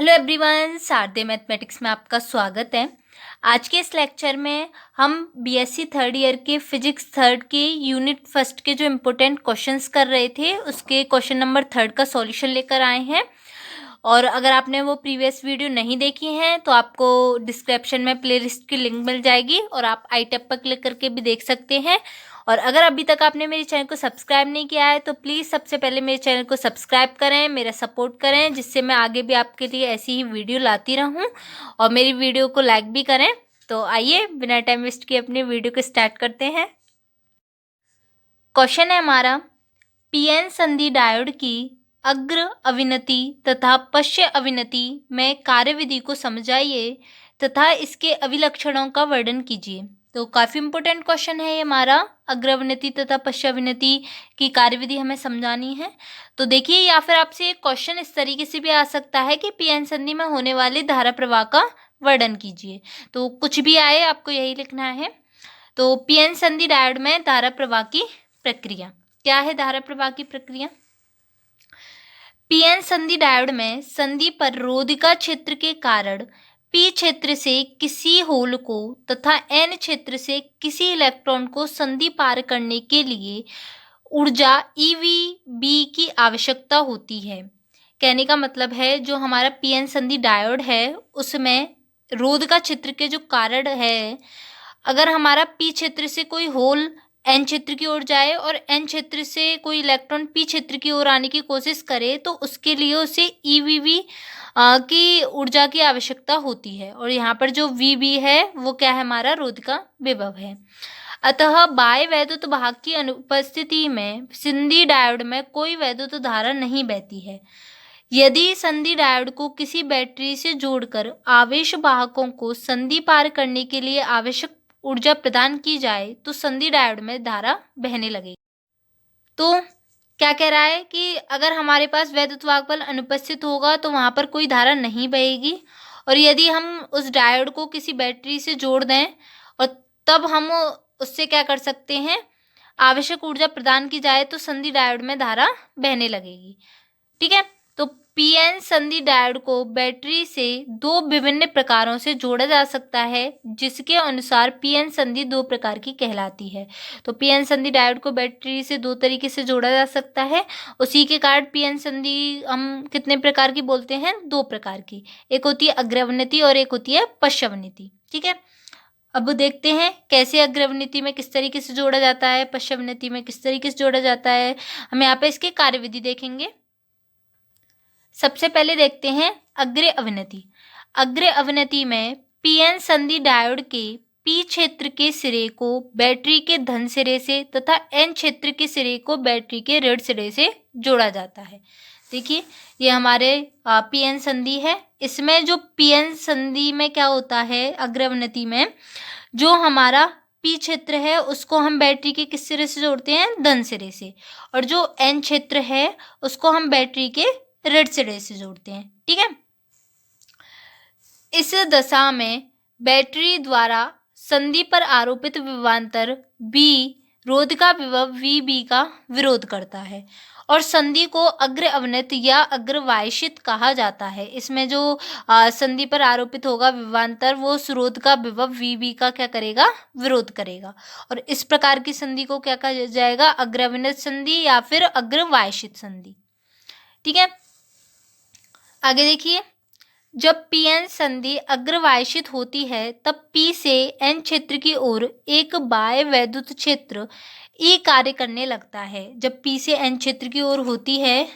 Hello everyone, शारदे mathematics में आपका स्वागत है। आज के इस लेक्चर में हम बीएससी थर्ड ईयर के फिजिक्स थर्ड के यूनिट फर्स्ट के जो इम्पोर्टेंट क्वेश्चंस कर रहे थे उसके क्वेश्चन नंबर थर्ड का सॉल्यूशन लेकर आए हैं। और अगर आपने वो प्रीवियस वीडियो नहीं देखी है तो आपको डिस्क्रिप्शन में प्लेलिस्ट की लिंक मिल जाएगी और आप आई टैब पर क्लिक करके भी देख सकते हैं। और अगर अभी तक आपने मेरे चैनल को सब्सक्राइब नहीं किया है तो प्लीज़ सबसे पहले मेरे चैनल को सब्सक्राइब करें, मेरा सपोर्ट करें, जिससे मैं आगे भी आपके लिए ऐसी ही वीडियो लाती रहूं। और मेरी वीडियो को लाइक भी करें। तो आइए बिना टाइम वेस्ट किए अपनी वीडियो को स्टार्ट करते हैं। क्वेश्चन है हमारा, पीएन संधि डायोड की अग्र अविनति तथा पश्य अविनति में कार्यविधि को समझाइए तथा इसके अभिलक्षणों का वर्णन कीजिए। तो काफ़ी इंपॉर्टेंट क्वेश्चन है ये हमारा। अग्र अविनति तथा पश्य अविनति की कार्यविधि हमें समझानी है। तो देखिए, या फिर आपसे एक क्वेश्चन इस तरीके से भी आ सकता है कि पीएन संधि में होने वाले धारा प्रवाह का वर्णन कीजिए। तो कुछ भी आए आपको यही लिखना है। तो पीएन संधि डायोड में धारा प्रवाह की प्रक्रिया क्या है? धारा प्रवाह की प्रक्रिया, पीएन संधि डायोड में संधि पर रोधिका क्षेत्र के कारण पी क्षेत्र से किसी होल को तथा एन क्षेत्र से किसी इलेक्ट्रॉन को संधि पार करने के लिए ऊर्जा ईवीबी की आवश्यकता होती है। कहने का मतलब है, जो हमारा पीएन संधि डायोड है उसमें रोधिका क्षेत्र के जो कारण है, अगर हमारा पी क्षेत्र से कोई होल एन क्षेत्र की ओर जाए और एन क्षेत्र से कोई इलेक्ट्रॉन पी क्षेत्र की ओर आने की कोशिश करे तो उसके लिए उसे ईवीबी की ऊर्जा की आवश्यकता होती है। और यहाँ पर जो वीबी है वो क्या है? हमारा रोधिका विभव है। अतः बाह्य वैद्युत वाहक की अनुपस्थिति में संधि डायोड में कोई वैद्युत धारा नहीं बहती है। यदि संधि डायोड को किसी बैटरी से जोड़कर आवेश वाहकों को संधि पार करने के लिए आवश्यक ऊर्जा प्रदान की जाए तो संधि डायोड में धारा बहने लगेगी। तो क्या कह रहा है कि अगर हमारे पास वैद्युत वाहक बल अनुपस्थित होगा तो वहां पर कोई धारा नहीं बहेगी। और यदि हम उस डायोड को किसी बैटरी से जोड़ दें और तब हम उससे क्या कर सकते हैं, आवश्यक ऊर्जा प्रदान की जाए तो संधि डायोड में धारा बहने लगेगी। ठीक है। तो पीएन संधि डायोड को बैटरी से दो विभिन्न प्रकारों से जोड़ा जा सकता है, जिसके अनुसार पीएन संधि दो प्रकार की कहलाती है। तो पीएन संधि डायोड को बैटरी से दो तरीके से जोड़ा जा सकता है। उसी के कारण पीएन संधि हम कितने प्रकार की बोलते हैं? दो प्रकार की। एक होती है अग्रवनिति और एक होती है पश्चवनिति। ठीक है। अब देखते हैं कैसे अग्रवनिति में किस तरीके से जोड़ा जाता है, पश्चवनिति में किस तरीके से जोड़ा जाता है। हम यहाँ पे इसके कार्यविधि देखेंगे। सबसे पहले देखते हैं अग्र अवनति। अग्र अवनति में पीएन संधि डायोड के पी क्षेत्र के सिरे को बैटरी के धन सिरे से तथा एन क्षेत्र के सिरे को बैटरी के ऋण सिरे से जोड़ा जाता है। देखिए, ये हमारे पीएन संधि है। इसमें जो पीएन संधि में क्या होता है, अग्र अवनति में जो हमारा पी क्षेत्र है उसको हम बैटरी के किस सिरे से जोड़ते हैं? धन सिरे से। और जो एन क्षेत्र है उसको हम बैटरी के ऋण सिरे से जोड़ते हैं। ठीक है। इस दशा में बैटरी द्वारा संधि पर आरोपित विभवांतर बी रोधिका विभव वी बी का विरोध करता है और संधि को अग्र अवनत या अग्रवायशित कहा जाता है। इसमें जो संधि पर आरोपित होगा विभवांतर वो रोध का विभव वी बी का क्या करेगा? विरोध करेगा। और इस प्रकार की संधि को क्या कहा जाएगा? अग्र अवनत संधि या फिर अग्रवायशित संधि। ठीक है। आगे देखिए, जब पीएन संधि अग्रवायशित होती है तब पी से एन क्षेत्र की ओर एक बाह्य वैद्युत क्षेत्र ई कार्य करने लगता है। जब पी से एन क्षेत्र की ओर होती है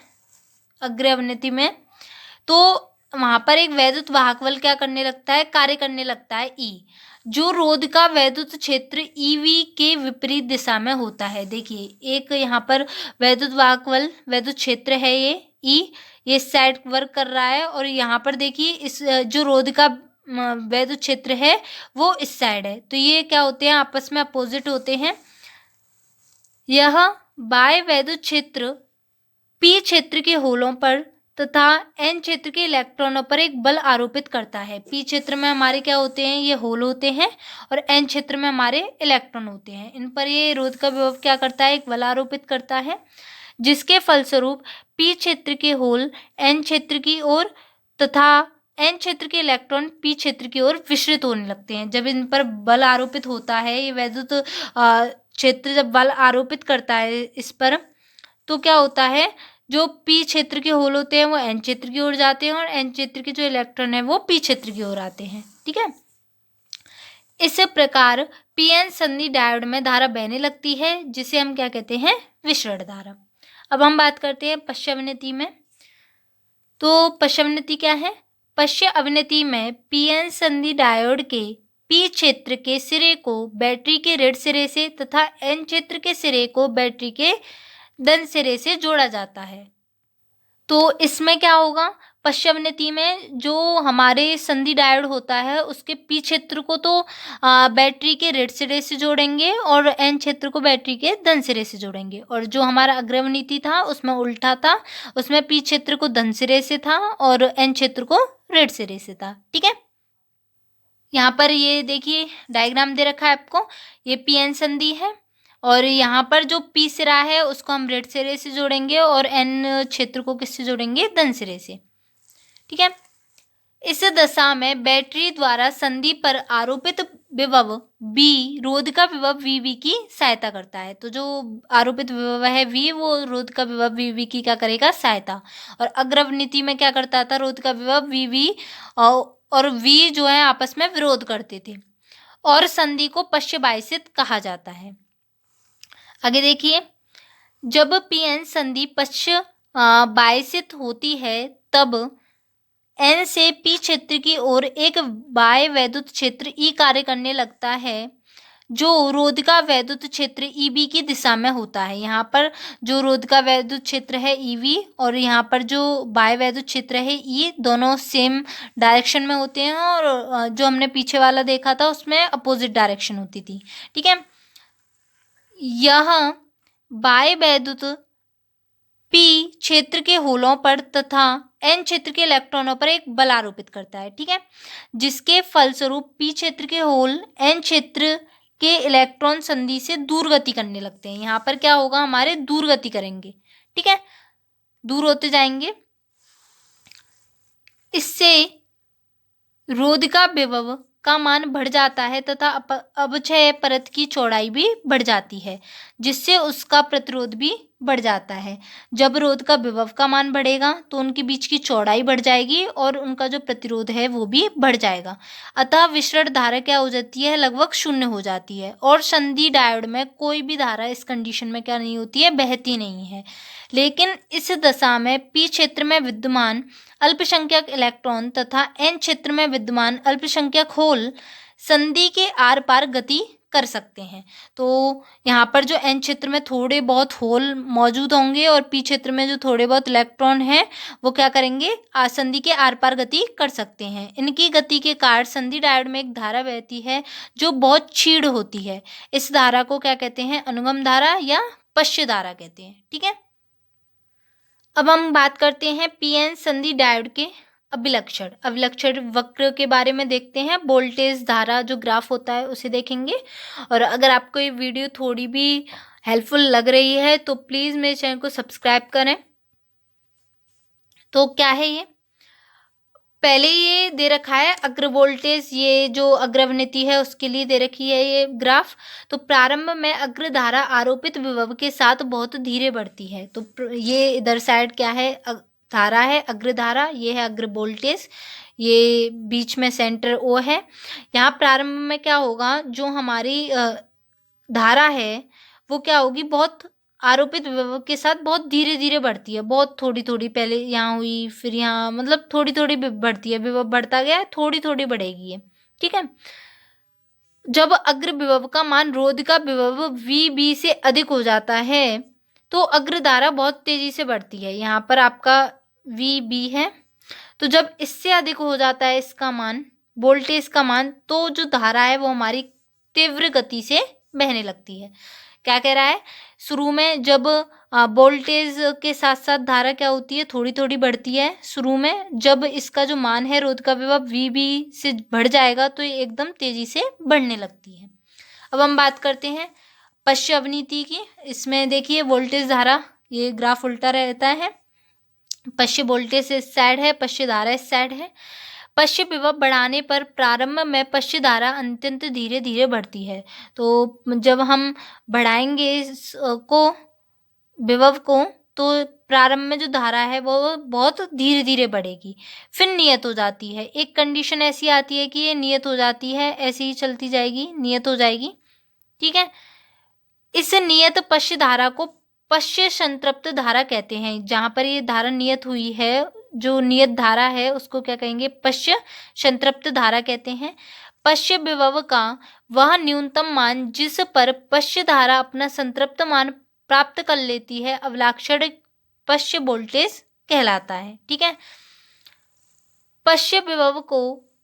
अग्र अवनति में तो वहां पर एक वैद्युत वाहक बल क्या करने लगता है? कार्य करने लगता है ई, जो रोध का वैद्युत क्षेत्र ईवी के विपरीत दिशा में होता है। देखिए, एक यहाँ पर वैद्युत वाहक बल वैद्युत क्षेत्र है ये ई, ये साइड वर्क कर रहा है। और यहाँ पर देखिए इस जो रोध का वैद्युत क्षेत्र है वो इस साइड है। तो ये क्या होते हैं? आपस में अपोजिट होते हैं। यह बाह्य वैद्युत क्षेत्र पी क्षेत्र के होलों पर तथा एन क्षेत्र के इलेक्ट्रॉनों पर एक बल आरोपित करता है। पी क्षेत्र में हमारे क्या होते हैं? ये होल होते हैं। और एन क्षेत्र में हमारे इलेक्ट्रॉन होते हैं। इन पर ये रोध का विभव क्या करता है? एक बल आरोपित करता है, जिसके फलस्वरूप पी क्षेत्र के होल एन क्षेत्र की ओर तथा एन क्षेत्र के इलेक्ट्रॉन पी क्षेत्र की ओर विचलित होने लगते हैं। जब इन पर बल आरोपित होता है, ये वैद्युत क्षेत्र जब बल आरोपित करता है इस पर, तो क्या होता है, जो पी क्षेत्र के होल होते हैं वो एन क्षेत्र की ओर जाते हैं और एन क्षेत्र के जो इलेक्ट्रॉन है वो पी क्षेत्र की ओर आते हैं। ठीक है, इस प्रकार पीएन संधि डायोड में धारा बहने लगती है, जिसे हम क्या कहते हैं, विसरण धारा। अब हम बात करते हैं पश्य अवनति में। तो पश्य अवनति क्या है? पश्य अवनति में पीएन संधि डायोड के पी क्षेत्र के सिरे को बैटरी के ऋण सिरे से तथा एन क्षेत्र के सिरे को बैटरी के धन सिरे से जोड़ा जाता है। तो इसमें क्या होगा, पश्य अवनति में जो हमारे संधि डायोड होता है उसके पी क्षेत्र को तो बैटरी के ऋण सिरे से जोड़ेंगे और एन क्षेत्र को बैटरी के धन सिरे से जोड़ेंगे, और जो हमारा अग्रवनीति था उसमें उल्टा था, उसमें पी क्षेत्र को धन सिरे से था और एन क्षेत्र को ऋण सिरे से था। ठीक है, यहाँ पर ये देखिए डायग्राम दे रखा है आपको, ये पी एन संधि है और यहाँ पर जो पी सिरा है उसको हम ऋण सिरे से जोड़ेंगे और एन क्षेत्र को किससे जोड़ेंगे, धन सिरे से। ठीक है, इस दशा में बैटरी द्वारा संधि पर आरोपित विभव बी रोध का विभव वीवी की सहायता करता है। तो जो आरोपित विभव है वी, वो रोध का विभव वीवी की क्या करेगा, सहायता। और अग्रवनीति में क्या करता था, रोध का विभव वीवी और वी जो है आपस में विरोध करते थे और संधि को पश्य बायसित कहा जाता है। आगे देखिए, जब पीएन संधि पश्य बायसित होती है तब एन से पी क्षेत्र की ओर एक बाह्य वैद्युत क्षेत्र ई कार्य करने लगता है, जो रोध का वैद्युत क्षेत्र ईबी की दिशा में होता है। यहाँ पर जो रोध का वैद्युत क्षेत्र है ईवी और यहाँ पर जो बाह्य वैद्युत क्षेत्र है ई, दोनों सेम डायरेक्शन में होते हैं और जो हमने पीछे वाला देखा था उसमें अपोजिट डायरेक्शन होती थी। ठीक है, यह बाह्य वैद्युत पी क्षेत्र के होलों पर तथा एन क्षेत्र के इलेक्ट्रॉनों पर एक बल आरोपित करता है। ठीक है, जिसके फलस्वरूप पी क्षेत्र के होल एन क्षेत्र के इलेक्ट्रॉन संधि से दूर गति करने लगते हैं। यहाँ पर क्या होगा, हमारे दूर गति करेंगे। ठीक है, दूर होते जाएंगे। इससे रोध का विभव का मान बढ़ जाता है तथा अपक्षय परत की चौड़ाई भी बढ़ जाती है, जिससे उसका प्रतिरोध भी बढ़ जाता है। जब रोध का विभव का मान बढ़ेगा तो उनके बीच की चौड़ाई बढ़ जाएगी और उनका जो प्रतिरोध है वो भी बढ़ जाएगा। अतः विसरण धारा क्या हो जाती है, लगभग शून्य हो जाती है और संधि डायोड में कोई भी धारा इस कंडीशन में क्या नहीं होती है, बहती नहीं है। लेकिन इस दशा में पी क्षेत्र में विद्यमान अल्पसंख्यक इलेक्ट्रॉन तथा एन क्षेत्र में विद्यमान अल्पसंख्यक होल संधि के आर पार गति कर सकते हैं। तो यहाँ पर जो एन क्षेत्र में थोड़े बहुत होल मौजूद होंगे और पी क्षेत्र में जो थोड़े बहुत इलेक्ट्रॉन हैं वो क्या करेंगे, संधि के आर पार गति कर सकते हैं। इनकी गति के कारण संधि डायोड में एक धारा बहती है जो बहुत क्षीण होती है। इस धारा को क्या कहते हैं, अनुगम धारा या पश्य धारा कहते हैं। ठीक है, अब हम बात करते हैं पीएन संधि डायोड के अभिलक्षण वक्र के बारे में देखते हैं। वोल्टेज धारा जो ग्राफ होता है उसे देखेंगे। और अगर आपको ये वीडियो थोड़ी भी हेल्पफुल लग रही है तो प्लीज़ मेरे चैनल को सब्सक्राइब करें। तो क्या है ये, पहले ये दे रखा है अग्र वोल्टेज, ये जो अग्रवनीति है उसके लिए दे रखी है ये ग्राफ। तो प्रारंभ में अग्र धारा आरोपित विभव के साथ बहुत धीरे बढ़ती है। तो ये इधर साइड क्या है, धारा है अग्र धारा, ये है अग्र वोल्टेज, ये बीच में सेंटर ओ है। यहाँ प्रारंभ में क्या होगा, जो हमारी धारा है वो क्या होगी, बहुत आरोपित विभव के साथ बहुत धीरे धीरे बढ़ती है, बहुत थोड़ी थोड़ी, पहले यहाँ हुई फिर यहाँ, मतलब थोड़ी थोड़ी बढ़ती है, विभव बढ़ता गया है, थोड़ी थोड़ी बढ़ेगी ये। ठीक है, जब अग्र विभव का मान रोध का विभव वी बी से अधिक हो जाता है तो अग्र धारा बहुत तेजी से बढ़ती है। यहाँ पर आपका वी बी है, तो जब इससे अधिक हो जाता है इसका मान, वोल्टेज का मान, तो जो धारा है वो हमारी तीव्र गति से बहने लगती है। क्या कह रहा है, शुरू में जब वोल्टेज के साथ साथ धारा क्या होती है, थोड़ी थोड़ी बढ़ती है शुरू में। जब इसका जो मान है रोध का विभव वी बी से बढ़ जाएगा तो ये एकदम तेजी से बढ़ने लगती है। अब हम बात करते हैं पश्य अवनीति की। इसमें देखिए वोल्टेज धारा, ये ग्राफ उल्टा रहता है, पश्य वोल्टेज इस साइड है, पश्य धारा इस साइड है। पश्य विभव बढ़ाने पर प्रारंभ में पश्य धारा अत्यंत धीरे धीरे बढ़ती है। तो जब हम बढ़ाएंगे विभव को, तो प्रारंभ में जो धारा है वो बहुत धीरे धीरे बढ़ेगी, फिर नियत हो जाती है। एक कंडीशन ऐसी आती है कि ये नियत हो जाती है, ऐसे ही चलती जाएगी, नियत हो जाएगी। ठीक है, इस नियत पश्य धारा को पश्य संतृप्त धारा कहते हैं। जहां पर ये धारा नियत हुई है, जो नियत धारा है उसको क्या कहेंगे, पश्य संतृप्त धारा कहते हैं। पश्य विभव का वह न्यूनतम मान जिस पर पश्य धारा अपना संतृप्त मान प्राप्त कर लेती है अवलाक्षणिक पश्य वोल्टेज कहलाता है। ठीक है, पश्य विभव को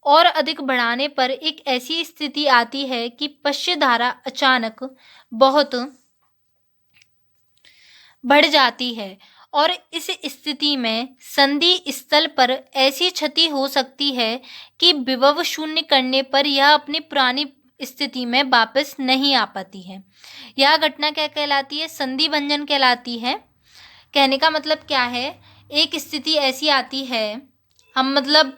और अधिक बढ़ाने पर एक ऐसी स्थिति आती है कि पश्य धारा अचानक बहुत बढ़ जाती है और इस स्थिति में संधि स्थल पर ऐसी क्षति हो सकती है कि विभव शून्य करने पर यह अपनी पुरानी स्थिति में वापस नहीं आ पाती है। यह घटना क्या कहलाती है, संधि भंजन कहलाती है। कहने का मतलब क्या है, एक स्थिति ऐसी आती है, हम मतलब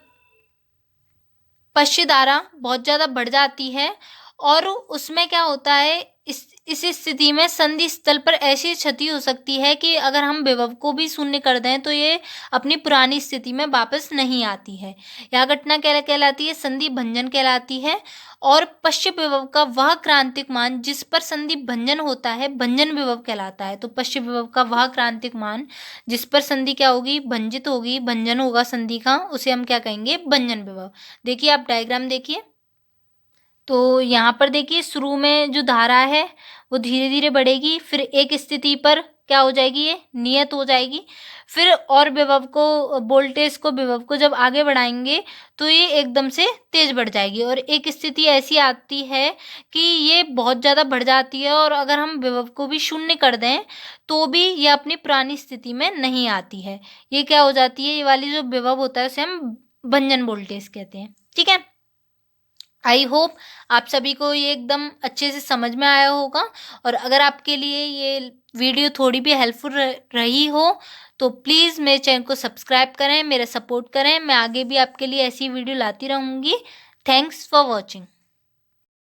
पश्य धारा बहुत ज़्यादा बढ़ जाती है और उसमें क्या होता है, इस स्थिति में संधि स्थल पर ऐसी क्षति हो सकती है कि अगर हम विभव को भी शून्य कर दें तो ये अपनी पुरानी स्थिति में वापस नहीं आती है। यह घटना क्या कहलाती है, संधि भंजन कहलाती है। और पश्य विभव का वह क्रांतिक मान जिस पर संधि भंजन होता है भंजन विभव कहलाता है। तो पश्य विभव का वह क्रांतिक मान जिस पर संधि क्या होगी, भंजित होगी, भंजन होगा संधि का, उसे हम क्या कहेंगे, भंजन विभव। देखिए आप डायग्राम देखिए, तो यहाँ पर देखिए शुरू में जो धारा है वो धीरे धीरे बढ़ेगी, फिर एक स्थिति पर क्या हो जाएगी, ये नियत हो जाएगी। फिर और विभव को, वोल्टेज को, विभव को जब आगे बढ़ाएंगे तो ये एकदम से तेज बढ़ जाएगी और एक स्थिति ऐसी आती है कि ये बहुत ज़्यादा बढ़ जाती है और अगर हम विभव को भी शून्य कर दें तो भी ये अपनी पुरानी स्थिति में नहीं आती है। ये क्या हो जाती है, ये वाली जो विभव होता है उसे हम भंजन वोल्टेज कहते हैं। ठीक है, आई होप आप सभी को ये एकदम अच्छे से समझ में आया होगा। और अगर आपके लिए ये वीडियो थोड़ी भी हेल्पफुल रही हो तो प्लीज़ मेरे चैनल को सब्सक्राइब करें, मेरा सपोर्ट करें। मैं आगे भी आपके लिए ऐसी वीडियो लाती रहूँगी। Thanks for watching.